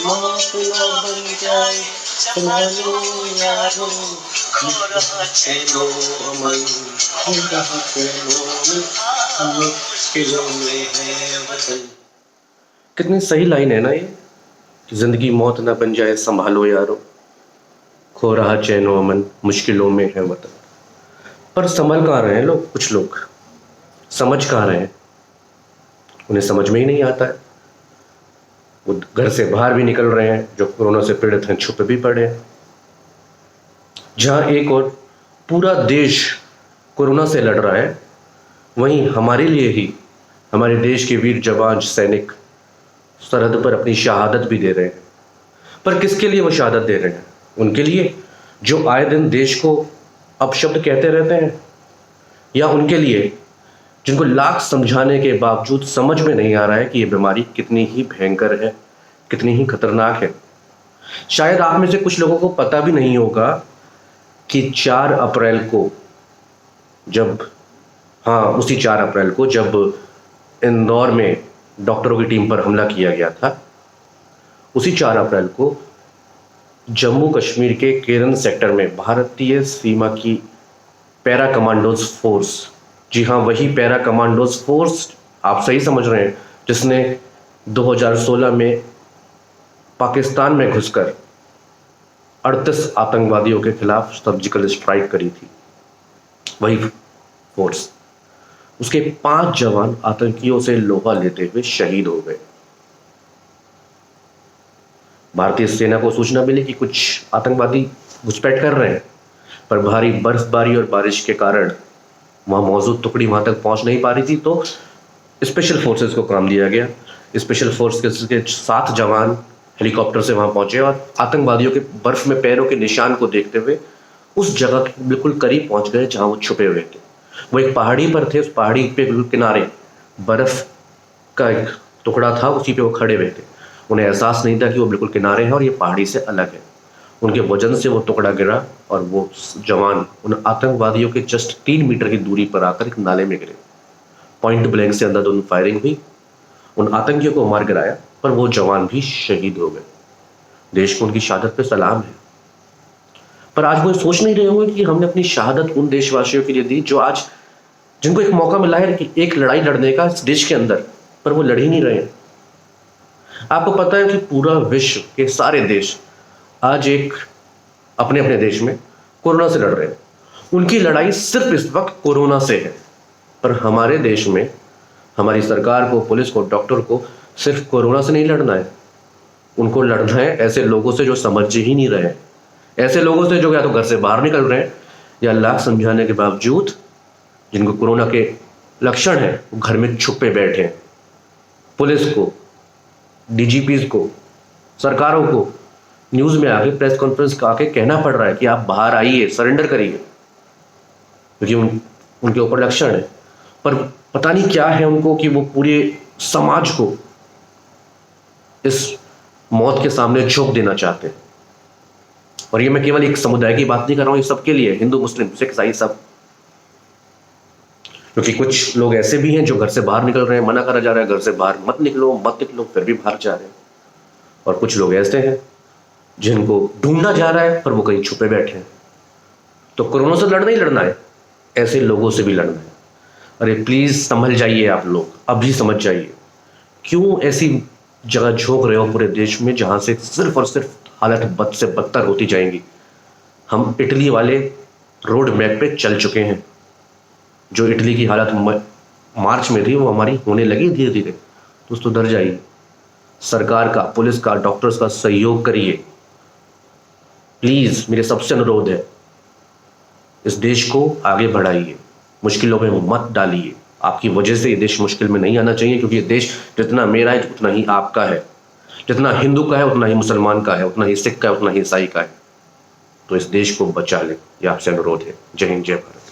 मौत ना बन जाए, संभालो यारो, खो रहा चैनो अमन, खो रहा चैनो अमन, मुश्किलों में है वतन। कितनी सही लाइन है ना ये, जिंदगी मौत ना बन जाए, संभालो यारो, खो रहा चैनो अमन, मुश्किलों में है वतन। पर संभल कहाँ रहे हैं लोग, कुछ लोग समझ कहाँ रहे हैं, उन्हें समझ में ही नहीं आता है। वो घर से बाहर भी निकल रहे हैं, जो कोरोना से पीड़ित हैं छुपे भी पड़े हैं। जहां एक और पूरा देश कोरोना से लड़ रहा है, वहीं हमारे लिए ही हमारे देश के वीर जवान सैनिक सरहद पर अपनी शहादत भी दे रहे हैं। पर किसके लिए वो शहादत दे रहे हैं? उनके लिए जो आए दिन देश को अपशब्द कहते रहते हैं, या उनके लिए जिनको लाख समझाने के बावजूद समझ में नहीं आ रहा है कि ये बीमारी कितनी ही भयंकर है, कितनी ही खतरनाक है। शायद आप में से कुछ लोगों को पता भी नहीं होगा कि 4 अप्रैल को उसी 4 अप्रैल को जब इंदौर में डॉक्टरों की टीम पर हमला किया गया था, उसी 4 अप्रैल को जम्मू कश्मीर के केरन सेक्टर में भारतीय सीमा की पैरा कमांडोज फोर्स, जी हाँ वही पैरा कमांडोज फोर्स, आप सही समझ रहे हैं, जिसने 2016 में पाकिस्तान में घुसकर 38 आतंकवादियों के खिलाफ सर्जिकल स्ट्राइक करी थी, वही फोर्स, उसके 5 जवान आतंकियों से लोहा लेते हुए शहीद हो गए। भारतीय सेना को सूचना मिली कि कुछ आतंकवादी घुसपैठ कर रहे हैं, पर भारी बर्फबारी और बारिश के कारण वहां मौजूद टुकड़ी वहां तक पहुंच नहीं पा रही थी, तो स्पेशल फोर्सेस को काम दिया गया। स्पेशल फोर्स के 7 जवान हेलीकॉप्टर से वहां पहुंचे और आतंकवादियों के बर्फ में पैरों के निशान को देखते हुए उस जगह के बिल्कुल करीब पहुंच गए जहां वो छुपे हुए थे। वो एक पहाड़ी पर थे, उस पहाड़ी पे बिल्कुल किनारे बर्फ का एक टुकड़ा था, उसी पे वो खड़े हुए थे। उन्हें एहसास नहीं था कि वो बिल्कुल किनारे हैं और ये पहाड़ी से अलग है। उनके वजन से वो टुकड़ा गिरा और वो जवान उन आतंकवादियों के जस्ट 3 मीटर की दूरी पर आकर एक नाले में गिरे। पॉइंट ब्लैंक से अंधाधुंध फायरिंग हुई, उन आतंकियों को मार गिराया, पर वो जवान भी शहीद हो गए। देश को उनकी शहादत पे सलाम है। पर आज वो सोच नहीं रहे होंगे कि हमने अपनी शहादत उन देशवासियों के लिए दी जो आज, जिनको एक मौका मिला है कि एक लड़ाई लड़ने का इस देश के अंदर, पर वो लड़ ही नहीं रहे। आपको पता है कि पूरा विश्व के सारे देश आज एक अपने अपने देश में कोरोना से लड़ रहे हैं। उनकी लड़ाई सिर्फ इस वक्त कोरोना से है, पर हमारे देश में हमारी सरकार को, पुलिस को, डॉक्टर को सिर्फ कोरोना से नहीं लड़ना है, उनको लड़ना है ऐसे लोगों से जो समझ ही नहीं रहे हैं, ऐसे लोगों से जो या तो घर से बाहर निकल रहे हैं या लाख समझाने के बावजूद जिनको कोरोना के लक्षण हैं वो घर में छुपे बैठे हैं। पुलिस को, डीजीपीज को, सरकारों को न्यूज में आके, प्रेस कॉन्फ्रेंस का आके कहना पड़ रहा है कि आप बाहर आइए, सरेंडर करिए, क्योंकि उनके ऊपर लक्षण है। पर पता नहीं क्या है उनको कि वो पूरे समाज को इस मौत के सामने झोंक देना चाहते हैं। और ये मैं केवल एक समुदाय की बात नहीं कर रहा हूं, ये सबके लिए, हिंदू, मुस्लिम, सिख, ईसाई, सब। क्योंकि कुछ लोग ऐसे भी हैं जो घर से बाहर निकल रहे हैं, मना करा जा रहा है घर से बाहर मत निकलो मत निकलो, फिर भी बाहर जा रहे हैं। और कुछ लोग ऐसे हैं जिनको ढूंढा जा रहा है पर वो कहीं छुपे बैठे हैं। तो कोरोना से लड़ना ही लड़ना है, ऐसे लोगों से भी लड़ना है। अरे प्लीज संभल जाइए आप लोग, अभी समझ जाइए। क्यों ऐसी जगह झोंक रहे हो पूरे देश में जहां से सिर्फ और सिर्फ हालत बद से बदतर होती जाएंगी। हम इटली वाले रोड मैप पे चल चुके हैं। जो इटली की हालत मार्च में थी वो हमारी होने लगी धीरे धीरे। दोस्तों डर जाइए, सरकार का, पुलिस का, डॉक्टर्स का सहयोग करिए प्लीज, मेरे सबसे अनुरोध है। इस देश को आगे बढ़ाइए, मुश्किलों में मत डालिए। आपकी वजह से ये देश मुश्किल में नहीं आना चाहिए, क्योंकि ये देश जितना मेरा है उतना ही आपका है, जितना हिंदू का है उतना ही मुसलमान का है, उतना ही सिख का है, उतना ही ईसाई का है। तो इस देश को बचा लें, ये आपसे अनुरोध है। जय हिंद, जय भारत।